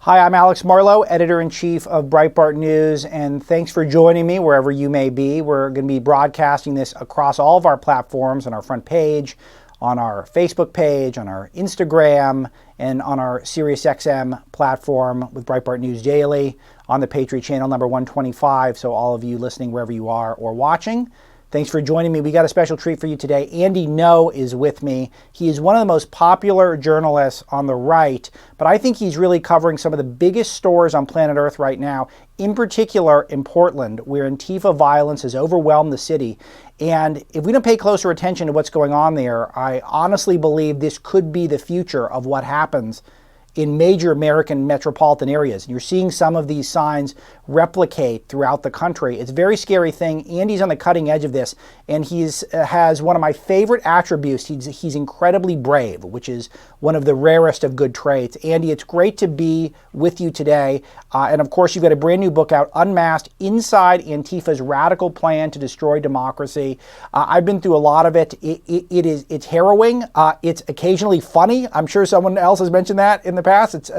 Hi, I'm Alex Marlow, Editor-in-Chief of Breitbart News, and thanks for joining me wherever you may be. We're going to be broadcasting this across all of our platforms, on our front page, on our Facebook page, on our Instagram, and on our SiriusXM platform with Breitbart News Daily, on the Patriot Channel number 125, so all of you listening wherever you are or watching. Thanks for joining me. We got a special treat for you today. Andy Ngo is with me. He is one of the most popular journalists on the right, but I think he's really covering some of the biggest stories on planet Earth right now, in particular in Portland, where Antifa violence has overwhelmed the city. And if we don't pay closer attention to what's going on there, I honestly believe this could be the future of what happens in major American metropolitan areas. And you're seeing some of these signs replicate throughout the country. It's a very scary thing. Andy's on the cutting edge of this, and has one of my favorite attributes. He's incredibly brave, which is one of the rarest of good traits. Andy, it's great to be with you today. And of course, you've got a brand new book out, Unmasked, Inside Antifa's Radical Plan to Destroy Democracy. I've been through a lot of it. It's harrowing. It's occasionally funny. I'm sure someone else has mentioned that in the past. It's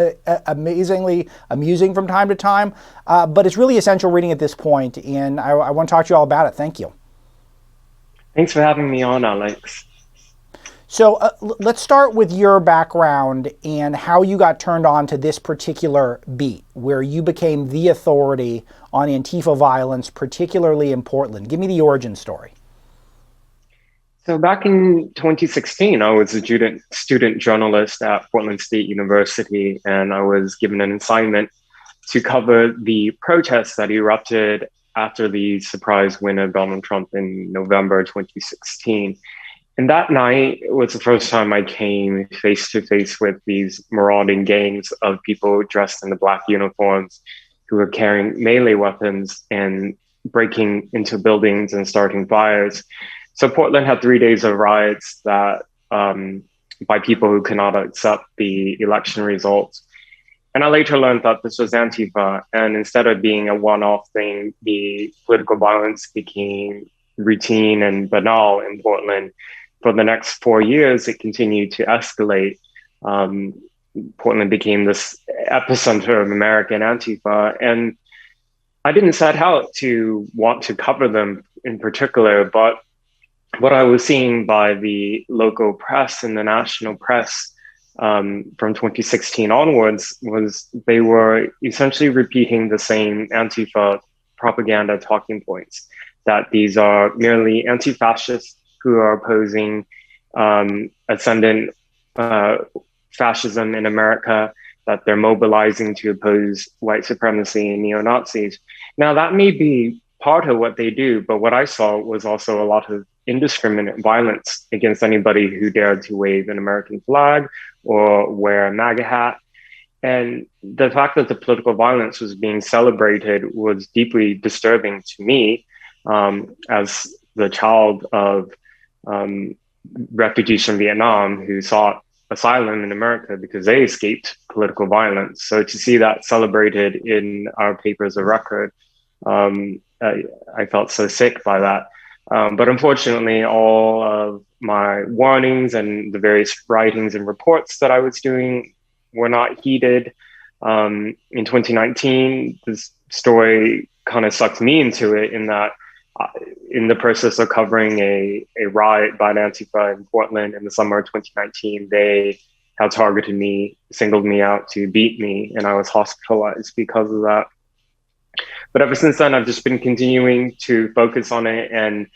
amazingly amusing from time to time. But it's really essential reading at this point, and I want to talk to you all about it. Thank you. Thanks for having me on, Alex. So let's start with your background and how you got turned on to this particular beat, where you became the authority on Antifa violence, particularly in Portland. Give me the origin story. So back in 2016, I was a student journalist at Portland State University, and I was given an assignment to cover the protests that erupted after the surprise win of Donald Trump in November 2016. And that night was the first time I came face to face with these marauding gangs of people dressed in the black uniforms who were carrying melee weapons and breaking into buildings and starting fires. So Portland had 3 days of riots that by people who could not accept the election results. And I later learned that this was Antifa. And instead of being a one-off thing, the political violence became routine and banal in Portland. For the next 4 years, it continued to escalate. Portland became this epicenter of American Antifa. And I didn't set out to want to cover them in particular, but what I was seeing by the local press and the national press from 2016 onwards was they were essentially repeating the same Antifa propaganda talking points, that these are merely anti-fascists who are opposing ascendant fascism in America, that they're mobilizing to oppose white supremacy and neo-Nazis. Now, that may be part of what they do, but what I saw was also a lot of indiscriminate violence against anybody who dared to wave an American flag or wear a MAGA hat. And the fact that the political violence was being celebrated was deeply disturbing to me as the child of refugees from Vietnam who sought asylum in America because they escaped political violence. So to see that celebrated in our papers of record, I felt so sick by that. But unfortunately, all of my warnings and the various writings and reports that I was doing were not heeded. In 2019, this story kind of sucked me into it in that in the process of covering a riot by Antifa in Portland in the summer of 2019, they had targeted me, singled me out to beat me, and I was hospitalized because of that. But ever since then, I've just been continuing to focus on it. And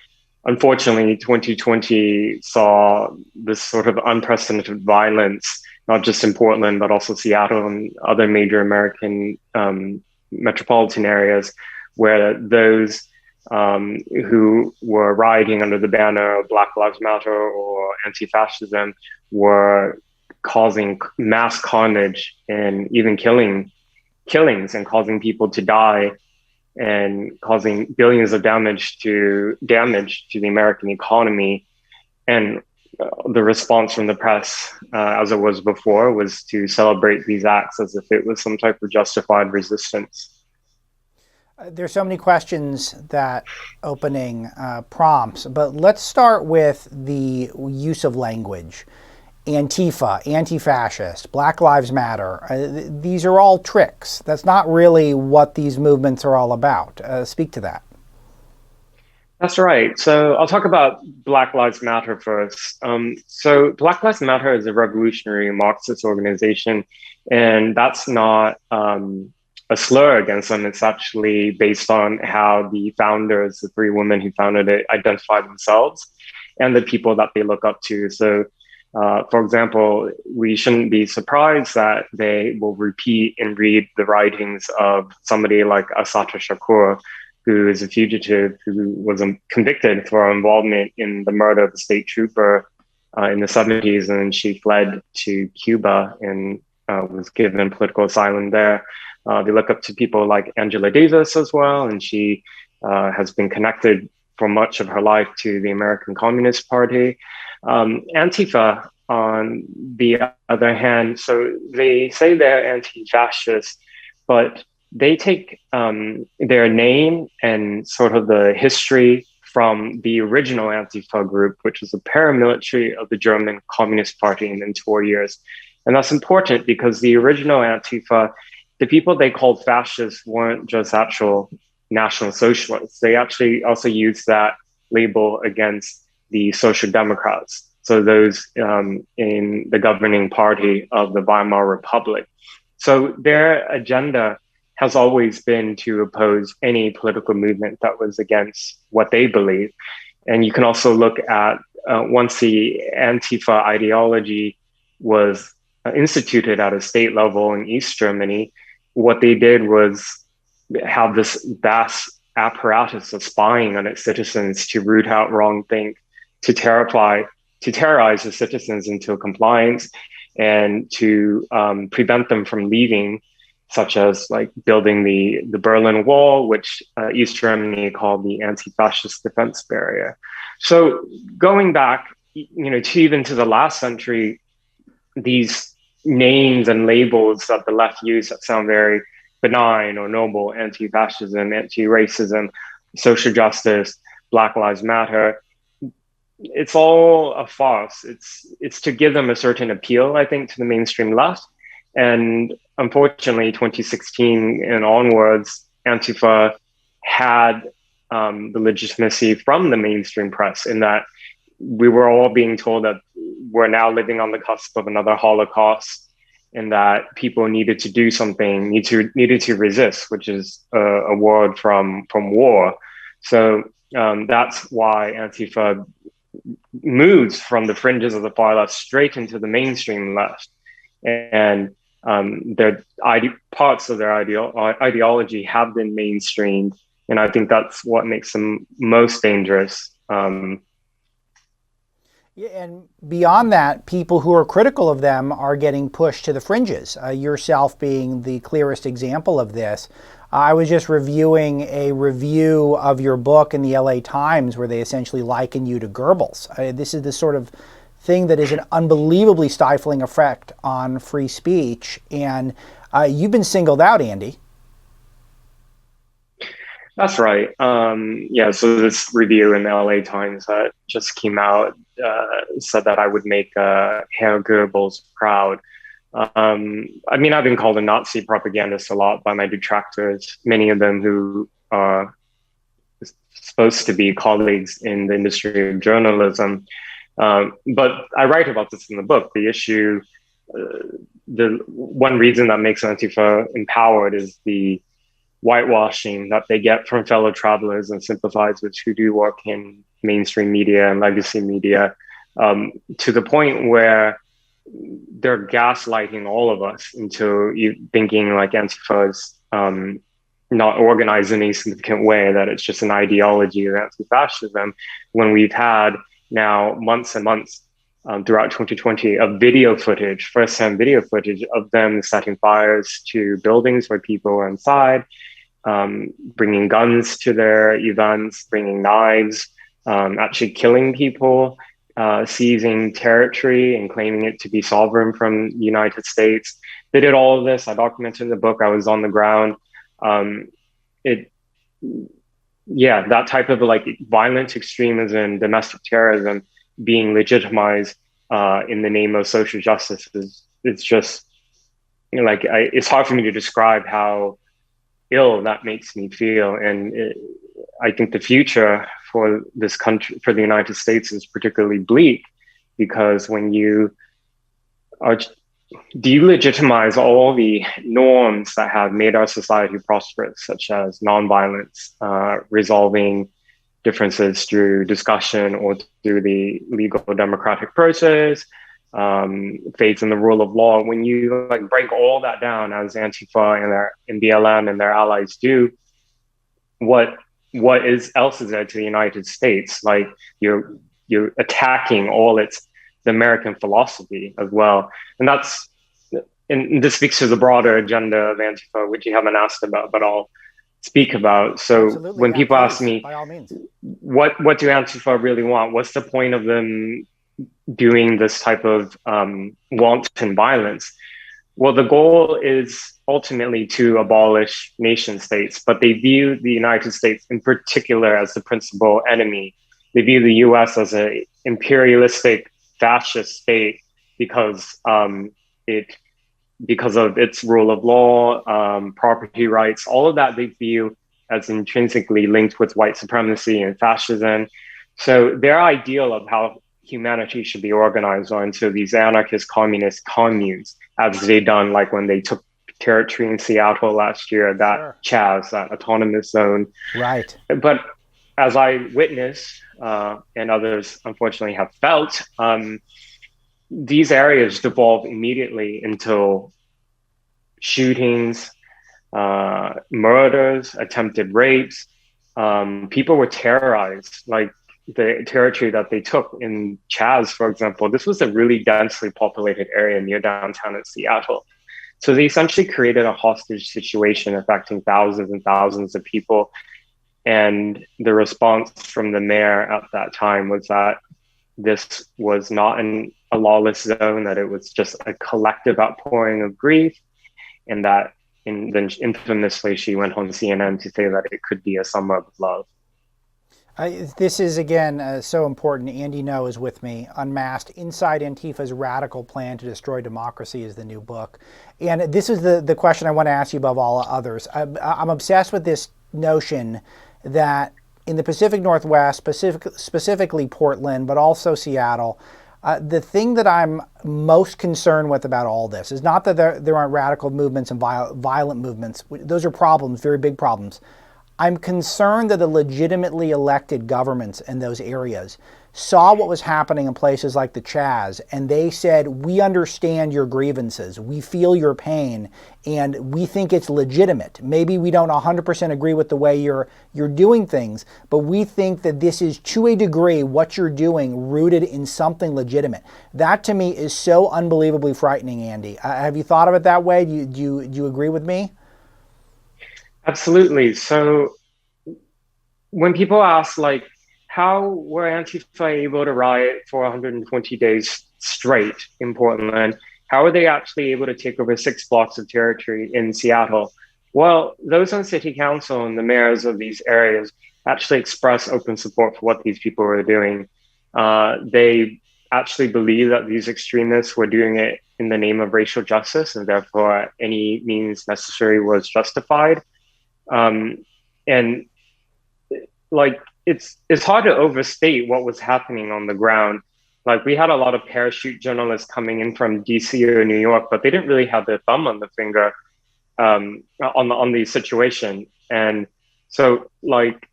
unfortunately, 2020 saw this sort of unprecedented violence, not just in Portland, but also Seattle and other major American metropolitan areas, where those who were rioting under the banner of Black Lives Matter or anti-fascism were causing mass carnage and even killings and causing people to die and causing billions of damage to the American economy. And the response from the press, as it was before, was to celebrate these acts as if it was some type of justified resistance. There's so many questions that opening prompts, but let's start with the use of language. Antifa, anti-fascist, Black Lives Matter. These are all tricks. That's not really what these movements are all about. Speak to that. That's right. So I'll talk about Black Lives Matter first. So Black Lives Matter is a revolutionary Marxist organization, and that's not a slur against them. It's actually based on how the founders, the three women who founded it, identify themselves and the people that they look up to. So, for example, we shouldn't be surprised that they will repeat and read the writings of somebody like Assata Shakur, who is a fugitive who was convicted for involvement in the murder of a state trooper in the 70s. And she fled to Cuba and was given political asylum there. They look up to people like Angela Davis as well. And she has been connected for much of her life to the American Communist Party. Antifa, on the other hand, so they say they're anti-fascist, but they take their name and sort of the history from the original Antifa group, which was a paramilitary of the German Communist Party in the interwar years. And that's important because the original Antifa, the people they called fascists weren't just actual National Socialists. They actually also used that label against the Social Democrats, so those in the governing party of the Weimar Republic. So their agenda has always been to oppose any political movement that was against what they believe. And you can also look at once the Antifa ideology was instituted at a state level in East Germany, what they did was have this vast apparatus of spying on its citizens to root out wrongthink, to terrorize the citizens into compliance, and to prevent them from leaving, such as like building the Berlin Wall, which East Germany called the anti-fascist defense barrier. So going back, to even to the last century, these names and labels that the left use that sound very benign or noble, anti-fascism, anti-racism, social justice, Black Lives Matter, it's all a farce. It's to give them a certain appeal, I think, to the mainstream left. And unfortunately, 2016 and onwards, Antifa had the legitimacy from the mainstream press in that we were all being told that we're now living on the cusp of another Holocaust and that people needed to do something, needed to resist, which is a word from war. So that's why Antifa moves from the fringes of the far left straight into the mainstream left. And their parts of their ideology have been mainstreamed, and I think that's what makes them most dangerous. Yeah, and beyond that, people who are critical of them are getting pushed to the fringes. Yourself being the clearest example of this. I was just reviewing a review of your book in the LA Times where they essentially liken you to Goebbels. This is the sort of thing that is an unbelievably stifling effect on free speech. And you've been singled out, Andy. That's right. So this review in the LA Times that just came out said that I would make Herr Goebbels proud. I've been called a Nazi propagandist a lot by my detractors, many of them who are supposed to be colleagues in the industry of journalism. But I write about this in the book. The issue, the one reason that makes Antifa empowered is the whitewashing that they get from fellow travelers and sympathizers who do work in mainstream media and legacy media, to the point where they're gaslighting all of us into thinking like Antifa is not organized in any significant way, that it's just an ideology of anti-fascism, when we've had now months and months throughout 2020 of video footage, first-hand video footage of them setting fires to buildings where people were inside, bringing guns to their events, bringing knives, actually killing people, seizing territory and claiming it to be sovereign from the United States. They did all of this. I documented in the book. I was on the ground. That type of like violent extremism, domestic terrorism being legitimized in the name of social justice is it's just it's hard for me to describe how ill that makes me feel. And I think the future for this country, for the United States, is particularly bleak because when you are delegitimize all the norms that have made our society prosperous, such as nonviolence, resolving differences through discussion or through the legal democratic process, faith in the rule of law. When you break all that down, as Antifa and BLM and their allies do, what else is there to the United States? Like you're attacking the American philosophy as well, and this speaks to the broader agenda of Antifa, which you haven't asked about, but I'll speak about. So Absolutely, when people please, ask me, by all means, what do Antifa really want? What's the point of them doing this type of wanton violence? Well, the goal is ultimately to abolish nation states, but they view the United States in particular as the principal enemy. They view the US as an imperialistic fascist state because because of its rule of law, property rights, all of that they view as intrinsically linked with white supremacy and fascism. So their ideal of how humanity should be organized are into these anarchist communist communes, as they done like when they took territory in Seattle last year, that Chaz, that autonomous zone. Right. But as I witnessed, and others unfortunately have felt, these areas devolve immediately into shootings, murders, attempted rapes. People were terrorized. Like the territory that they took in Chaz, for example, this was a really densely populated area near downtown in Seattle. So they essentially created a hostage situation affecting thousands and thousands of people. And the response from the mayor at that time was that this was not a lawless zone, that it was just a collective outpouring of grief, and that then infamously she went on CNN to say that it could be a summer of love. This is, again, so important. Andy No is with me. Unmasked, Inside Antifa's Radical Plan to Destroy Democracy is the new book. And this is the question I want to ask you above all others. I'm obsessed with this notion that in the Pacific Northwest, specifically Portland, but also Seattle, the thing that I'm most concerned with about all this is not that there aren't radical movements and violent movements. Those are problems, very big problems. I'm concerned that the legitimately elected governments in those areas saw what was happening in places like the Chaz, and they said, we understand your grievances, we feel your pain, and we think it's legitimate. Maybe we don't 100% agree with the way you're doing things, but we think that this is, to a degree, what you're doing rooted in something legitimate. That to me is so unbelievably frightening, Andy. Have you thought of it that way? Do you agree with me? Absolutely. So when people ask, like, how were Antifa able to riot for 120 days straight in Portland? How were they actually able to take over 6 blocks of territory in Seattle? Well, those on city council and the mayors of these areas actually expressed open support for what these people were doing. They actually believe that these extremists were doing it in the name of racial justice, and therefore any means necessary was justified. And like it's hard to overstate what was happening on the ground. Like we had a lot of parachute journalists coming in from DC or New York, but they didn't really have their thumb on the finger on the situation. And so, like,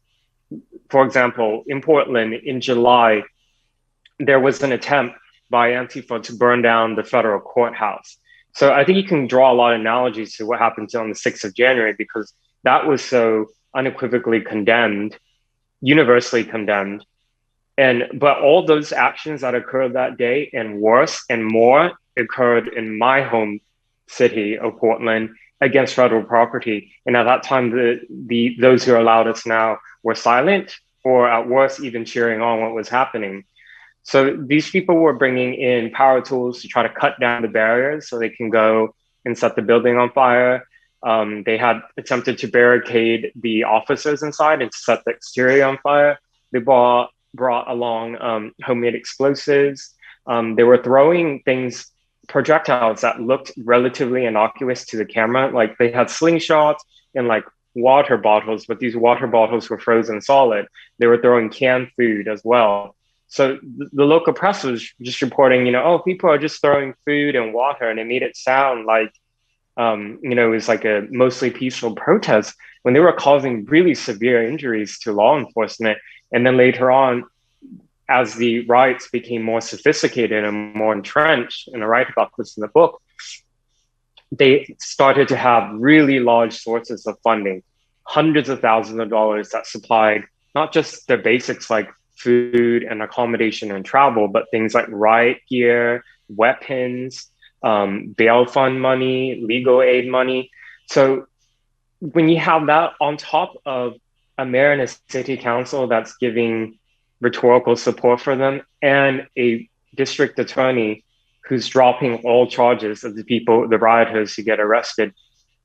for example, in Portland in July, there was an attempt by Antifa to burn down the federal courthouse. So I think you can draw a lot of analogies to what happened on the 6th of January, because that was so unequivocally condemned, universally condemned. But all those actions that occurred that day and worse and more occurred in my home city of Portland against federal property. And at that time, those who allowed us now were silent, or at worst, even cheering on what was happening. So these people were bringing in power tools to try to cut down the barriers so they can go and set the building on fire. They had attempted to barricade the officers inside and set the exterior on fire. They brought along homemade explosives. They were throwing things, projectiles that looked relatively innocuous to the camera. Like they had slingshots and like water bottles, but these water bottles were frozen solid. They were throwing canned food as well. So the local press was just reporting, oh, people are just throwing food and water, and it made it sound like, it was like a mostly peaceful protest when they were causing really severe injuries to law enforcement. And then later on, as the riots became more sophisticated and more entrenched, and I write about this in the book, they started to have really large sources of funding, hundreds of thousands of dollars that supplied not just the basics like food and accommodation and travel, but things like riot gear, weapons, bail fund money, legal aid money. So when you have that on top of a mayor and a city council that's giving rhetorical support for them, and a district attorney who's dropping all charges of the rioters who get arrested,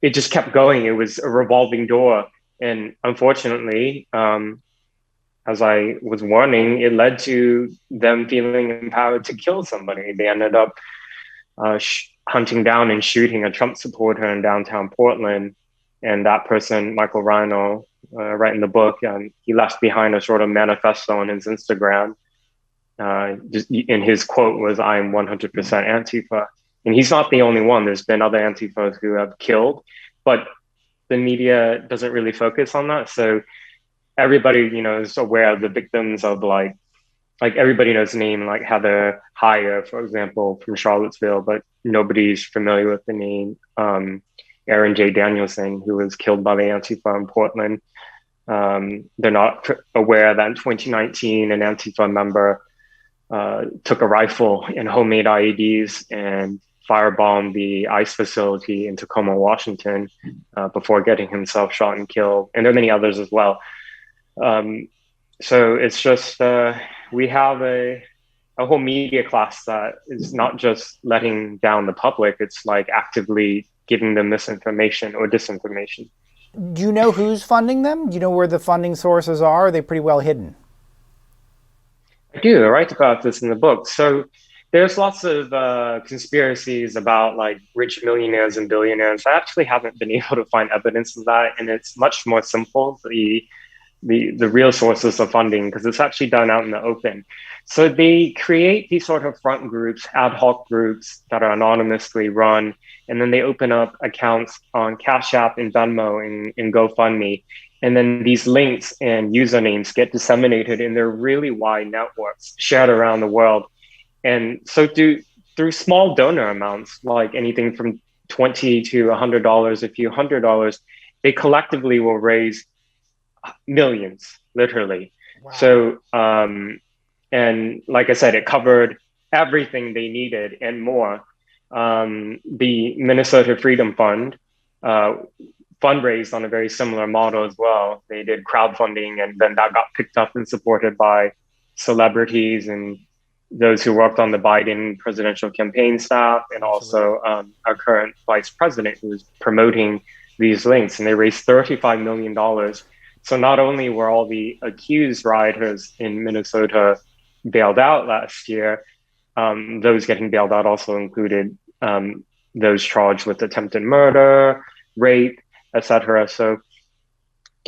it just kept going. It was a revolving door. And unfortunately, as I was warning, it led to them feeling empowered to kill somebody. They ended up hunting down and shooting a Trump supporter in downtown Portland. And that person, Michael Rhino, right in the book, he left behind a sort of manifesto on his Instagram. And his quote was, "I'm 100% Antifa." And he's not the only one. There's been other Antifas who have killed, but the media doesn't really focus on that. So everybody, is aware of the victims of like everybody knows the name, like Heather Heyer, for example, from Charlottesville, but nobody's familiar with the name Aaron J. Danielson, who was killed by the Antifa in Portland. They're not aware that in 2019, an Antifa member took a rifle and homemade IEDs and firebombed the ICE facility in Tacoma, Washington, before getting himself shot and killed. And there are many others as well. So it's just, we have a whole media class that is not just letting down the public, it's like actively giving them misinformation or disinformation. Do you know who's funding them? Do you know where the funding sources are? Are they pretty well hidden? I do. I write about this in the book. So there's lots of conspiracies about like rich millionaires and billionaires. I actually haven't been able to find evidence of that, and it's much more simple. The real sources of funding, because it's actually done out in the open. So they create these sort of front groups, ad hoc groups that are anonymously run, and then they open up accounts on Cash App and Venmo and GoFundMe. And then these links and usernames get disseminated in their really wide networks shared around the world. And so through small donor amounts, like anything from $20 to $100, a few $100, they collectively will raise millions, literally. Wow. So, and like I said, it covered everything they needed and more. The Minnesota Freedom Fund fundraised on a very similar model as well. They did crowdfunding, and then that got picked up and supported by celebrities and those who worked on the Biden presidential campaign staff, and also our current vice president, who was promoting these links. And they raised $35 million. So not only were all the accused rioters in Minnesota bailed out last year, those getting bailed out also included those charged with attempted murder, rape, etc. So,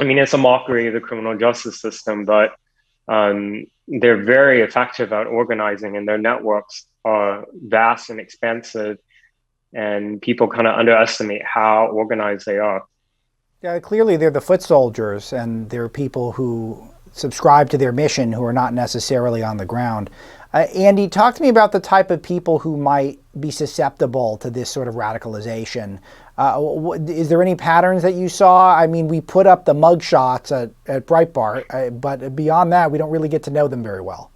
I mean, it's a mockery of the criminal justice system, but they're very effective at organizing, and their networks are vast and expansive, and people kind of underestimate how organized they are. Yeah, clearly they're the foot soldiers, and they're people who subscribe to their mission who are not necessarily on the ground. Andy, talk to me about the type of people who might be susceptible to this sort of radicalization. Is there any patterns that you saw? I mean, we put up the mugshots at Breitbart, but beyond that, we don't really get to know them very well.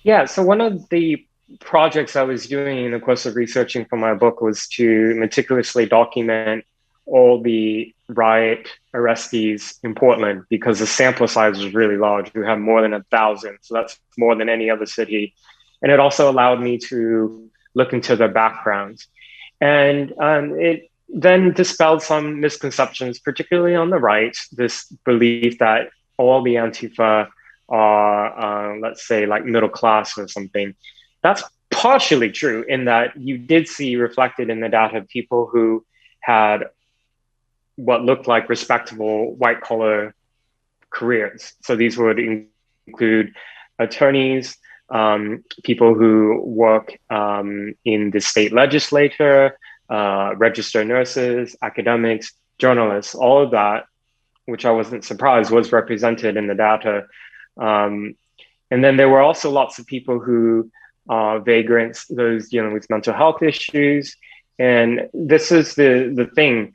Yeah, so one of the projects I was doing in the course of researching for my book was to meticulously document all the riot arrestees in Portland, because the sample size was really large. We had more than 1,000, so that's more than any other city. And it also allowed me to look into their backgrounds. And it then dispelled some misconceptions, particularly on the right, this belief that all the Antifa are, let's say, like middle class or something. That's partially true in that you did see reflected in the data people who had what looked like respectable white collar careers. So these would include attorneys, people who work in the state legislature, registered nurses, academics, journalists, all of that, which I wasn't surprised was represented in the data. And then there were also lots of people who vagrants, those dealing with mental health issues. And this is the thing.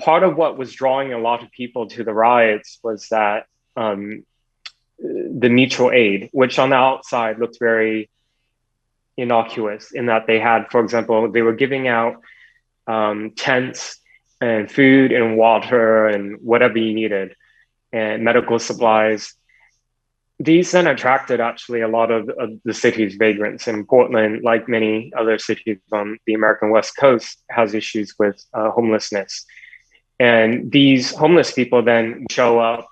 Part of what was drawing a lot of people to the riots was that the mutual aid, which on the outside looked very innocuous in that they had, for example, they were giving out tents and food and water and whatever you needed and medical supplies. These then attracted actually a lot of the city's vagrants. In Portland, like many other cities on the American West Coast, has issues with homelessness. And these homeless people then show up,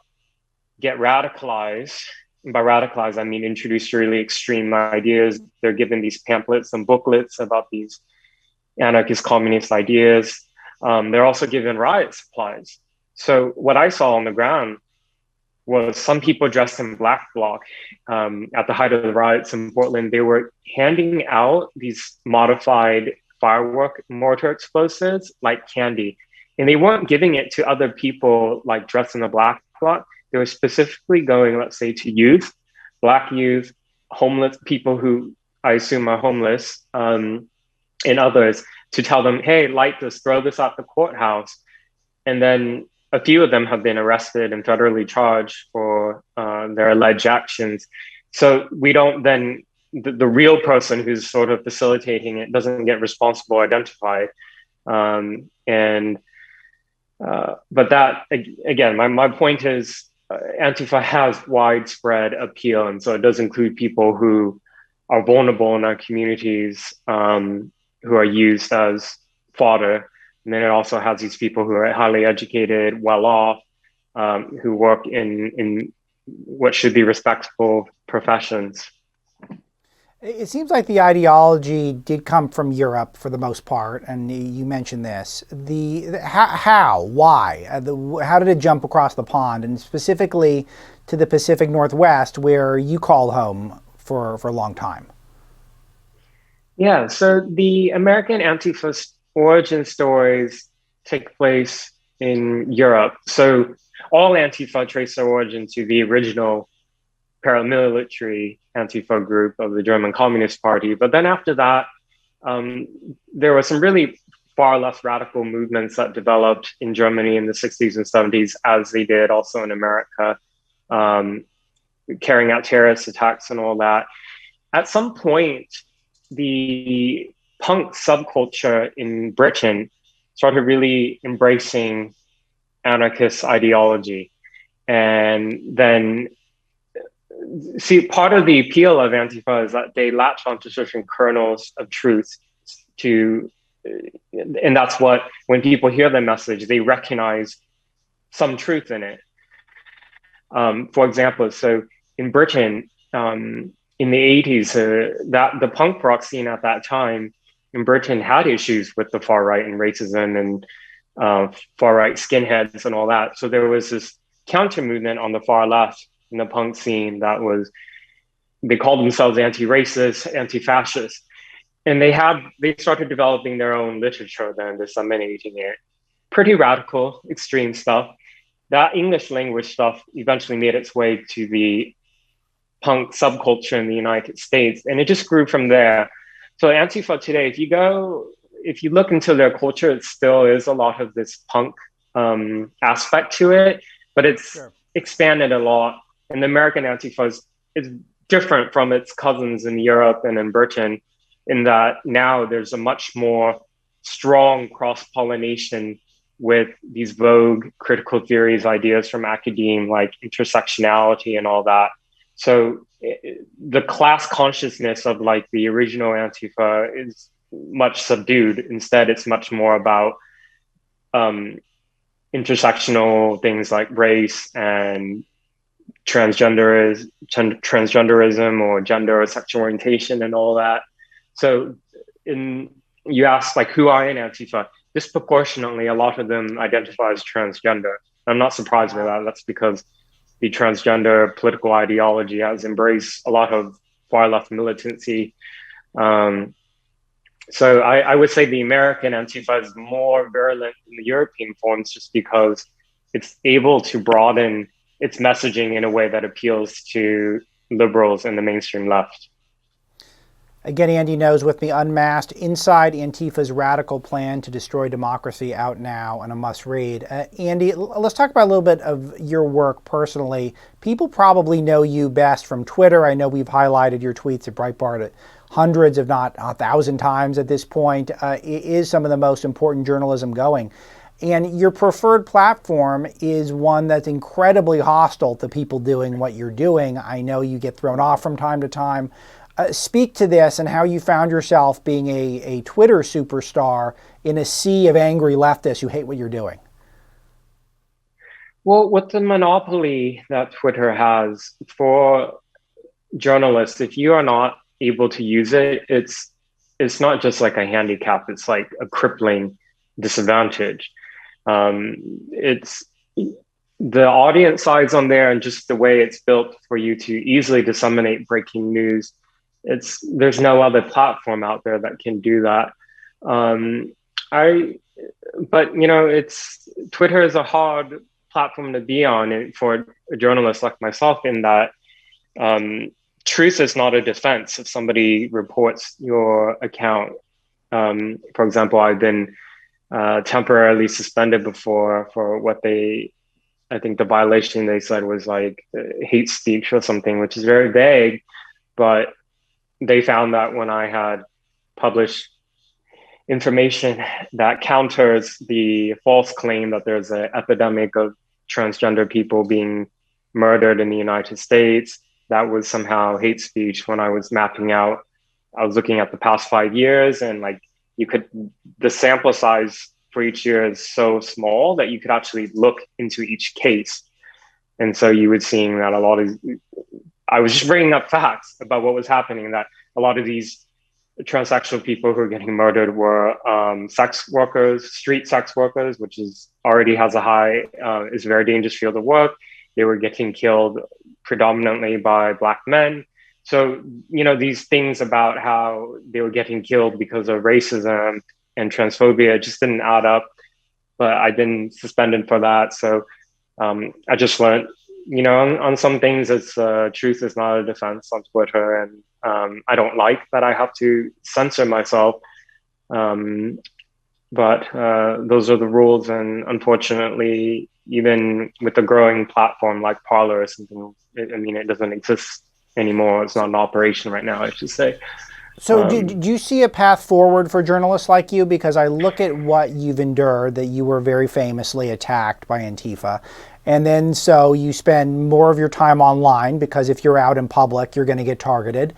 get radicalized. And by radicalized, I mean introduce really extreme ideas. They're given these pamphlets and booklets about these anarchist communist ideas. They're also given riot supplies. So what I saw on the ground was some people dressed in black bloc. At the height of the riots in Portland, they were handing out these modified firework mortar explosives like candy. And they weren't giving it to other people like dressed in a black bloc. They were specifically going, let's say, to youth, Black youth, homeless people who I assume are homeless, and others, to tell them, hey, light this, throw this at the courthouse. And then a few of them have been arrested and federally charged for their alleged actions. So we don't then, the real person who's sort of facilitating it doesn't get responsible identified. But that, again, my point is Antifa has widespread appeal. And so it does include people who are vulnerable in our communities, who are used as fodder. And then it also has these people who are highly educated, well off, who work in what should be respectable professions. It seems like the ideology did come from Europe for the most part, and you mentioned this. How, why, how did it jump across the pond, and specifically to the Pacific Northwest, where you called home for a long time? Yeah, so the American Antifa origin stories take place in Europe. So all Antifa trace their origin to the original paramilitary Antifa group of the German Communist Party. But then after that, there were some really far less radical movements that developed in Germany in the 60s and 70s, as they did also in America, carrying out terrorist attacks and all that. At some point, the punk subculture in Britain started really embracing anarchist ideology. And then, see, part of the appeal of Antifa is that they latch onto certain kernels of truth and that's what, when people hear the message, they recognize some truth in it. For example, so in Britain, in the 80s, that the punk rock scene at that time in Britain had issues with the far right and racism and far right skinheads and all that. So there was this counter movement on the far left in the punk scene that was, they called themselves anti-racist, anti-fascist. And they started developing their own literature then, disseminating it. Pretty radical, extreme stuff. That English language stuff eventually made its way to the punk subculture in the United States, and it just grew from there. So Antifa today, if you look into their culture, it still is a lot of this punk aspect to it, but it's expanded a lot. And the American Antifa is different from its cousins in Europe and in Britain, in that now there's a much more strong cross-pollination with these vogue critical theories, ideas from academia, like intersectionality and all that. So the class consciousness of like the original Antifa is much subdued. Instead, it's much more about intersectional things like race and transgenderism or gender or sexual orientation and all that. So you asked like who are in Antifa? Disproportionately, a lot of them identify as transgender. I'm not surprised by that. That's because the transgender political ideology has embraced a lot of far left militancy. So I would say the American Antifa is more virulent than the European forms just because it's able to broaden its messaging in a way that appeals to liberals and the mainstream left. Again, Andy Knows with me, Unmasked, Inside Antifa's Radical Plan to Destroy Democracy, out now and a must read. Andy, let's talk about a little bit of your work personally. People probably know you best from Twitter. I know we've highlighted your tweets at Breitbart at hundreds, if not 1,000 times at this point. It is some of the most important journalism going. And your preferred platform is one that's incredibly hostile to people doing what you're doing. I know you get thrown off from time to time. Speak to this and how you found yourself being a Twitter superstar in a sea of angry leftists who hate what you're doing. Well, with the monopoly that Twitter has for journalists, if you are not able to use it, it's not just like a handicap, it's like a crippling disadvantage. It's the audience size on there and just the way it's built for you to easily disseminate breaking news. There's no other platform out there that can do that. But you know, Twitter is a hard platform to be on for a journalist like myself, in that truth is not a defense if somebody reports your account. For example, I've been temporarily suspended before for what I think the violation they said was like hate speech or something, which is very vague, but they found that when I had published information that counters the false claim that there's an epidemic of transgender people being murdered in the United States, that was somehow hate speech. When I was mapping out, I was looking at the past 5 years, and like the sample size for each year is so small that you could actually look into each case. And so you were seeing that I was just bringing up facts about what was happening, that a lot of these transsexual people who are getting murdered were sex workers, street sex workers, which already has is a very dangerous field of work. They were getting killed predominantly by Black men. So, you know, these things about how they were getting killed because of racism and transphobia just didn't add up. But I've been suspended for that. So I just learned, you know, on some things, it's truth is not a defense on Twitter. And I don't like that I have to censor myself. But those are the rules. And unfortunately, even with a growing platform like Parler or something, it doesn't exist anymore. It's not in operation right now, I should say. So do you see a path forward for journalists like you? Because I look at what you've endured, that you were very famously attacked by Antifa. And then so you spend more of your time online, because if you're out in public, you're going to get targeted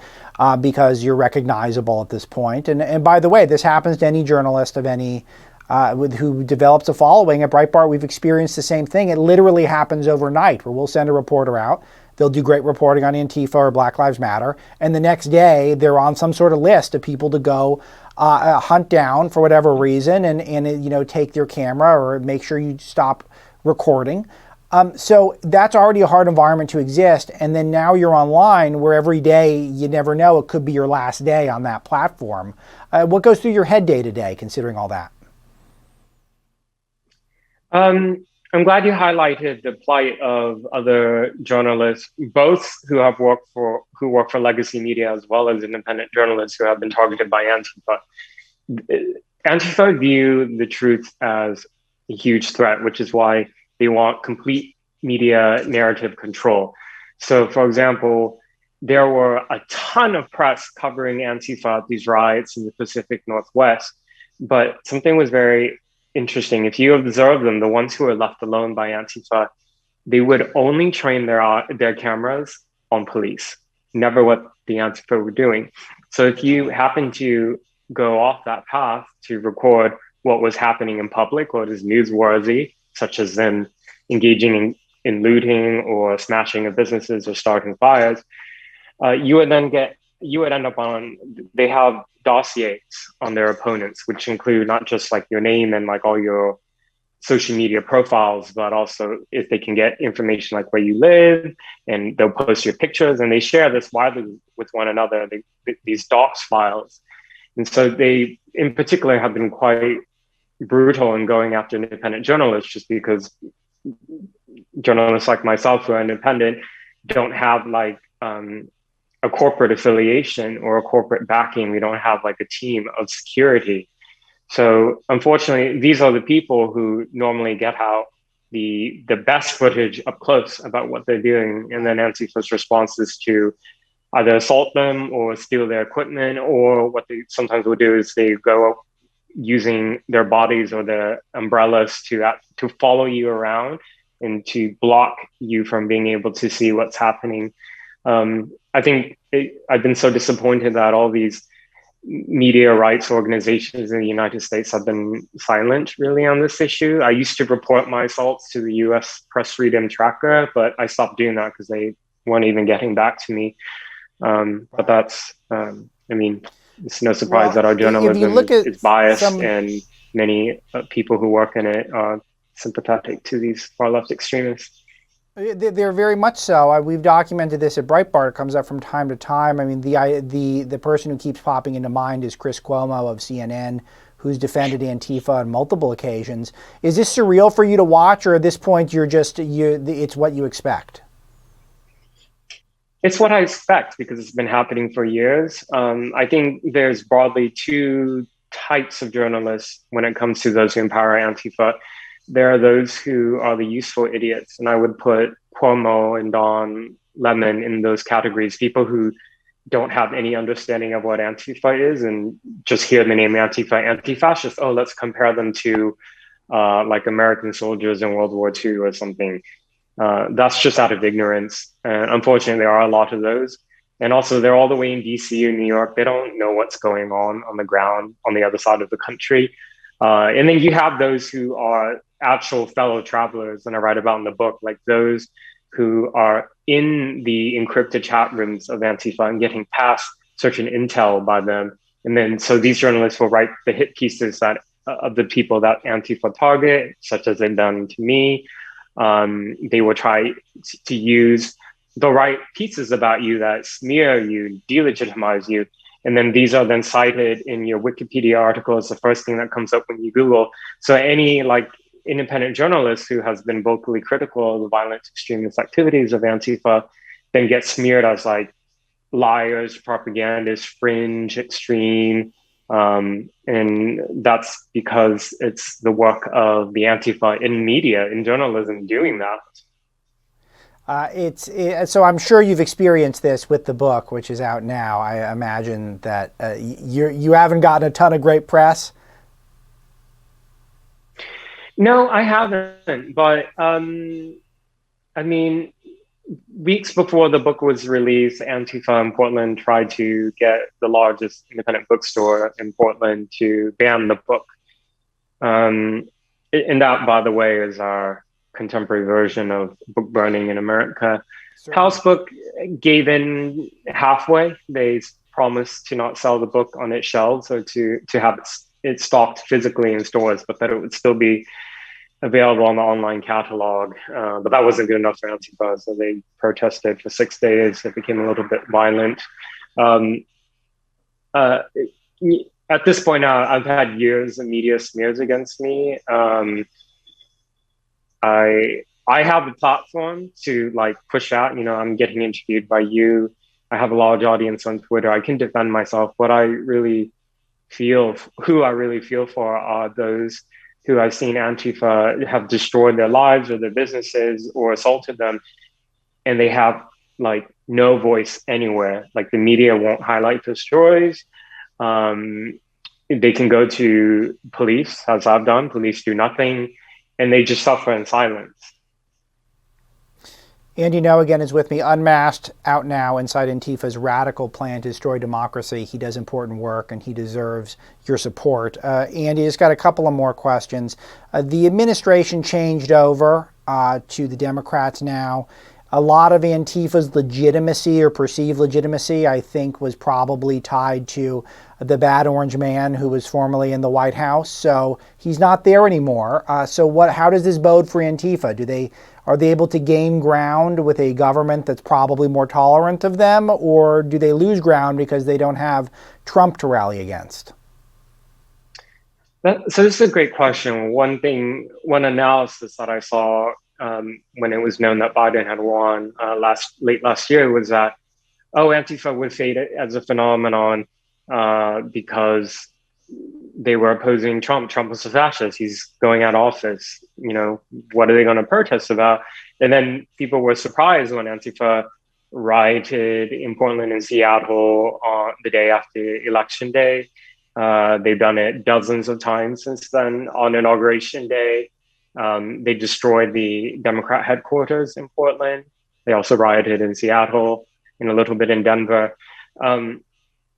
because you're recognizable at this point. And by the way, this happens to any journalist of any who develops a following. At Breitbart, we've experienced the same thing. It literally happens overnight, where we'll send a reporter out. They'll do great reporting on Antifa or Black Lives Matter, and the next day they're on some sort of list of people to go hunt down for whatever reason, and you know, take their camera or make sure you stop recording. So that's already a hard environment to exist, and then now you're online, where every day you never know, it could be your last day on that platform. What goes through your head day to day, considering all that? I'm glad you highlighted the plight of other journalists, both who work for legacy media, as well as independent journalists who have been targeted by Antifa. Antifa view the truth as a huge threat, which is why they want complete media narrative control. So, for example, there were a ton of press covering Antifa, these riots in the Pacific Northwest, but something was very interesting. If you observe them, the ones who were left alone by Antifa, they would only train their cameras on police, never what the Antifa were doing. So if you happen to go off that path to record what was happening in public, what is newsworthy, such as them engaging in in looting or smashing of businesses or starting fires, you would end up on, they have dossiers on their opponents, which include not just like your name and like all your social media profiles, but also if they can get information like where you live, and they'll post your pictures, and they share this widely with one another, these docs files. And so they, in particular, have been quite brutal in going after independent journalists, just because journalists like myself who are independent don't have like a corporate affiliation or a corporate backing. We don't have like a team of security. So unfortunately, these are the people who normally get out the best footage up close about what they're doing. And then Antifa's response is to either assault them or steal their equipment, or what they sometimes will do is they go using their bodies or their umbrellas to follow you around and to block you from being able to see what's happening. I think I've been so disappointed that all these media rights organizations in the United States have been silent really on this issue. I used to report my assaults to the US Press Freedom Tracker, but I stopped doing that because they weren't even getting back to me. But that's, I mean, it's no surprise that our journalism is biased, and many people who work in it are sympathetic to these far left extremists. They're very much so. We've documented this at Breitbart. It comes up from time to time. I mean, the person who keeps popping into mind is Chris Cuomo of CNN, who's defended Antifa on multiple occasions. Is this surreal for you to watch, or at this point it's what you expect? It's what I expect because it's been happening for years. I think there's broadly two types of journalists when it comes to those who empower Antifa. There are those who are the useful idiots, and I would put Cuomo and Don Lemon in those categories, people who don't have any understanding of what Antifa is and just hear the name Antifa, anti-fascist. Oh, let's compare them to like American soldiers in World War II or something. That's just out of ignorance. Unfortunately, there are a lot of those. And also, they're all the way in DC or New York. They don't know what's going on the ground on the other side of the country. And then you have those who are actual fellow travelers, and I write about in the book, like those who are in the encrypted chat rooms of Antifa and getting past certain intel by them. And then so these journalists will write the hit pieces that of the people that Antifa target, such as they've done to me. They will try to use the right pieces about you that smear you, delegitimize you. And then these are then cited in your Wikipedia article as the first thing that comes up when you Google. So any like independent journalist who has been vocally critical of the violent extremist activities of Antifa then gets smeared as like liars, propagandists, fringe, extreme. And that's because it's the work of the Antifa in media, in journalism, doing that. So I'm sure you've experienced this with the book, which is out now. I imagine that you haven't gotten a ton of great press. No, I haven't. But I mean, weeks before the book was released, Antifa in Portland tried to get the largest independent bookstore in Portland to ban the book. And that, by the way, is our contemporary version of book burning in America. Certainly. House Book gave in halfway. They promised to not sell the book on its shelves or to have it stocked physically in stores, but that it would still be available on the online catalog. But that wasn't good enough for Antifa, so they protested for 6 days. It became a little bit violent. At this point now, I've had years of media smears against me. I have a platform to like push out. You know, I'm getting interviewed by you. I have a large audience on Twitter. I can defend myself. Who I really feel for are those who I've seen Antifa have destroyed their lives or their businesses or assaulted them, and they have like no voice anywhere. Like the media won't highlight the stories. They can go to police, as I've done. Police do nothing, and they just suffer in silence. Andy Ngo again is with me. Unmasked, out now, inside Antifa's radical plan to destroy democracy. He does important work, and he deserves your support. Andy, just got a couple of more questions. The administration changed over, to the Democrats now. A lot of Antifa's legitimacy or perceived legitimacy, I think, was probably tied to the bad orange man who was formerly in the White House. So he's not there anymore. How does this bode for Antifa? Are they able to gain ground with a government that's probably more tolerant of them, or do they lose ground because they don't have Trump to rally against? So this is a great question. One analysis that I saw when it was known that Biden had won late last year was that, Antifa would fade as a phenomenon because they were opposing Trump. Trump was a fascist. He's going out of office. What are they going to protest about? And then people were surprised when Antifa rioted in Portland and Seattle on the day after Election Day. They've done it dozens of times since then. On Inauguration Day, they destroyed the Democrat headquarters in Portland. They also rioted in Seattle and a little bit in Denver.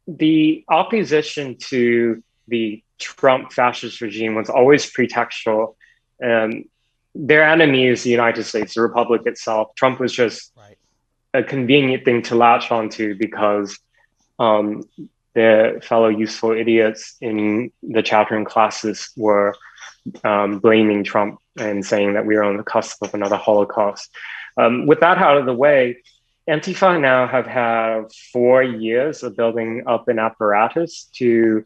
The opposition to the Trump fascist regime was always pretextual. Their enemy is the United States, the republic itself. Trump was just a convenient thing to latch onto because their fellow useful idiots in the chattering classes were blaming Trump and saying that we are on the cusp of another Holocaust. With that out of the way, Antifa now have had 4 years of building up an apparatus to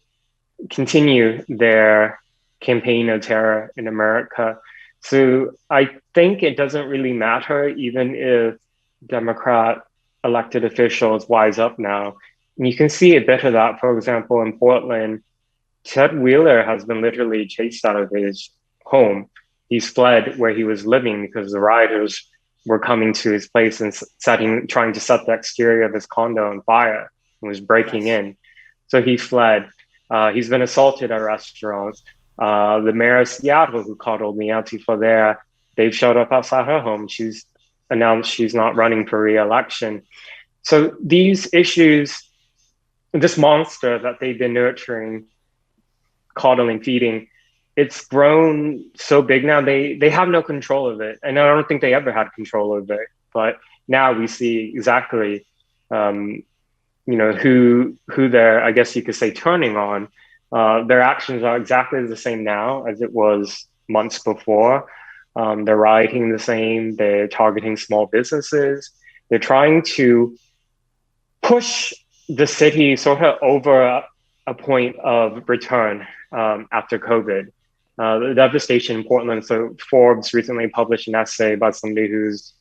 continue their campaign of terror in America. So I think it doesn't really matter, even if Democrat elected officials wise up now. And you can see a bit of that, for example, in Portland. Ted Wheeler has been literally chased out of his home. He's fled where he was living because the rioters were coming to his place and trying to set the exterior of his condo on fire and was breaking in. So he fled. He's been assaulted at restaurants. The mayor of Seattle, who coddled the Antifa there, they've showed up outside her home. She's announced she's not running for re-election. So these issues, this monster that they've been nurturing, coddling, feeding, it's grown so big now, they have no control of it. And I don't think they ever had control of it. But now we see exactly, who they're, I guess you could say, turning on. Their actions are exactly the same now as it was months before. They're rioting the same. They're targeting small businesses. They're trying to push the city sort of over a point of return after COVID. The devastation in Portland. So Forbes recently published an essay by somebody who's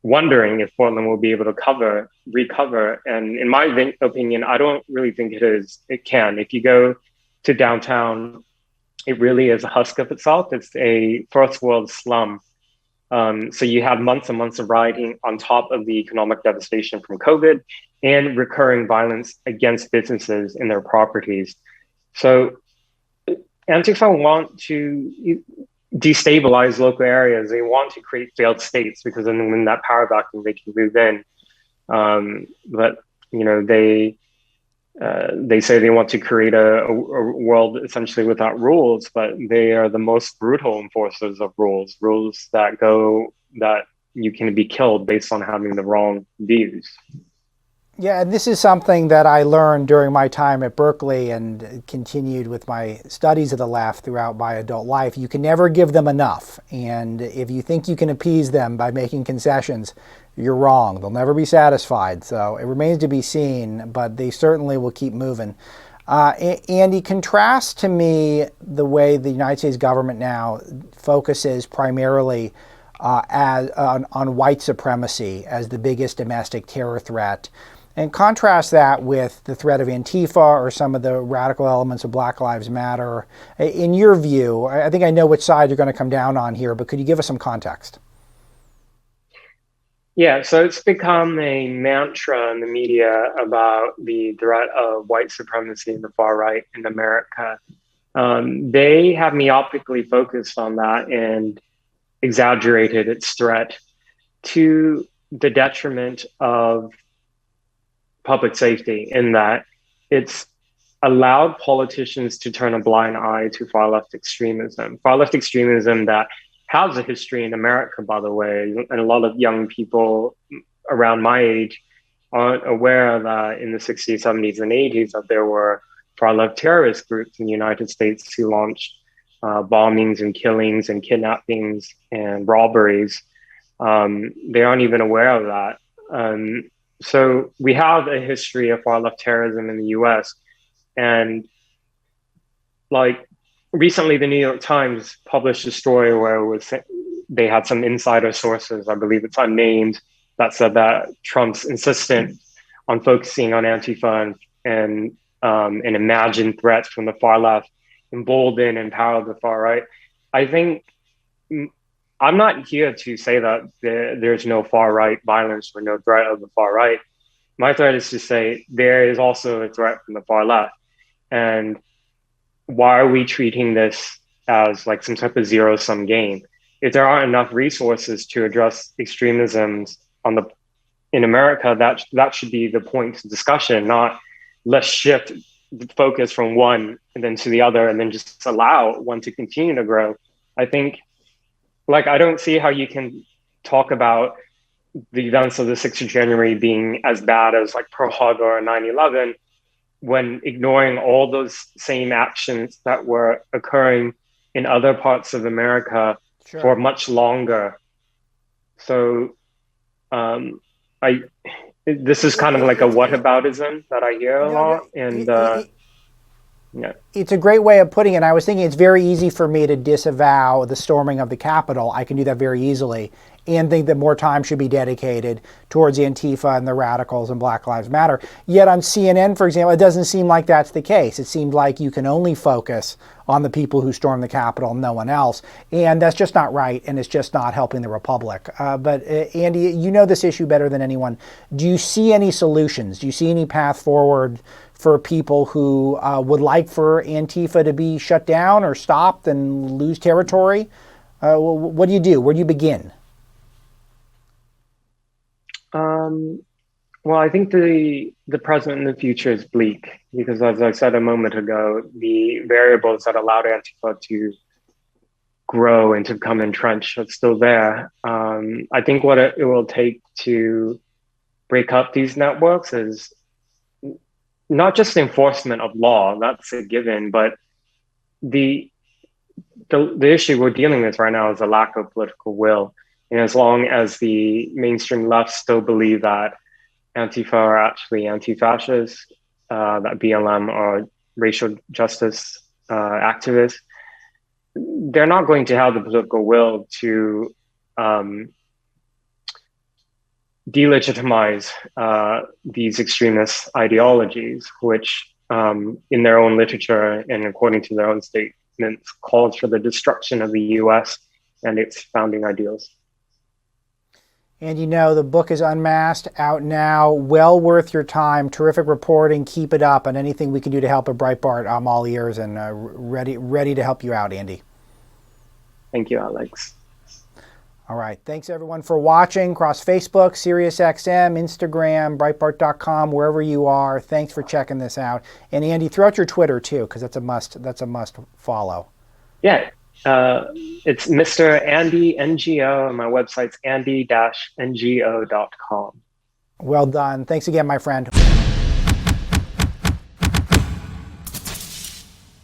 wondering if Portland will be able to recover. And in my opinion, I don't really think it can. If you go to downtown, it really is a husk of itself. It's a first world slum. So you have months and months of rioting on top of the economic devastation from COVID and recurring violence against businesses and their properties. So Antifa want to destabilize local areas. They want to create failed states because then when that power vacuum, they can move in. But they say they want to create a world essentially without rules, but they are the most brutal enforcers of rules that you can be killed based on having the wrong views. Yeah, and this is something that I learned during my time at Berkeley and continued with my studies of the left throughout my adult life. You can never give them enough. And if you think you can appease them by making concessions, you're wrong. They'll never be satisfied. So it remains to be seen, but they certainly will keep moving. Andy, contrast to me the way the United States government now focuses primarily on white supremacy as the biggest domestic terror threat. And contrast that with the threat of Antifa or some of the radical elements of Black Lives Matter. In your view, I think I know which side you're going to come down on here, but could you give us some context? Yeah, so it's become a mantra in the media about the threat of white supremacy in the far right in America. They have myopically focused on that and exaggerated its threat to the detriment of public safety, in that it's allowed politicians to turn a blind eye to far left extremism that has a history in America, by the way, and a lot of young people around my age aren't aware that in the 60s, 70s, and 80s that there were far-left terrorist groups in the United States who launched bombings and killings and kidnappings and robberies. They aren't even aware of that. So we have a history of far-left terrorism in the US. And like recently, the New York Times published a story where it was, they had some insider sources, I believe it's unnamed, that said that Trump's insistent on focusing on Antifa and imagined threats from the far left embolden and empower the far right. I think I'm not here to say that there's no far right violence or no threat of the far right. My threat is to say there is also a threat from the far left. And why are we treating this as like some type of zero-sum game? If there aren't enough resources to address extremisms in America, that should be the point of discussion, not let's shift the focus from one and then to the other and then just allow one to continue to grow. I think, like, I don't see how you can talk about the events of the 6th of January being as bad as like Pearl Harbor or 9/11 when ignoring all those same actions that were occurring in other parts of America for much longer. So this is kind of like a whataboutism that I hear a lot. And yeah. It's a great way of putting it. I was thinking it's very easy for me to disavow the storming of the Capitol. I can do that very easily and think that more time should be dedicated towards Antifa and the radicals and Black Lives Matter. Yet on CNN, for example, it doesn't seem like that's the case. It seemed like you can only focus on the people who stormed the Capitol, no one else. And that's just not right, and it's just not helping the Republic. But Andy, you know this issue better than anyone. Do you see any solutions? Do you see any path forward for people who would like for Antifa to be shut down or stopped and lose territory? What do you do? Where do you begin? Well, I think the present and the future is bleak because, as I said a moment ago, the variables that allowed Antifa to grow and to become entrenched are still there. I think what it will take to break up these networks is not just enforcement of law, that's a given, but the issue we're dealing with right now is a lack of political will. And as long as the mainstream left still believe that Antifa are actually anti-fascists, that BLM are racial justice activists, they're not going to have the political will to delegitimize these extremist ideologies, which in their own literature and according to their own statements calls for the destruction of the US and its founding ideals. And you know, the book is Unmasked, out now, well worth your time. Terrific reporting. Keep it up. And anything we can do to help at Breitbart, I'm all ears and ready to help you out, Andy. Thank you, Alex. All right. Thanks, everyone, for watching across Facebook, SiriusXM, Instagram, Breitbart.com, wherever you are. Thanks for checking this out. And Andy, throw out your Twitter, too, because that's a must follow. Yeah. It's Mr. Andy NGO, and my website's andy-ngo.com. Well done. Thanks again, my friend.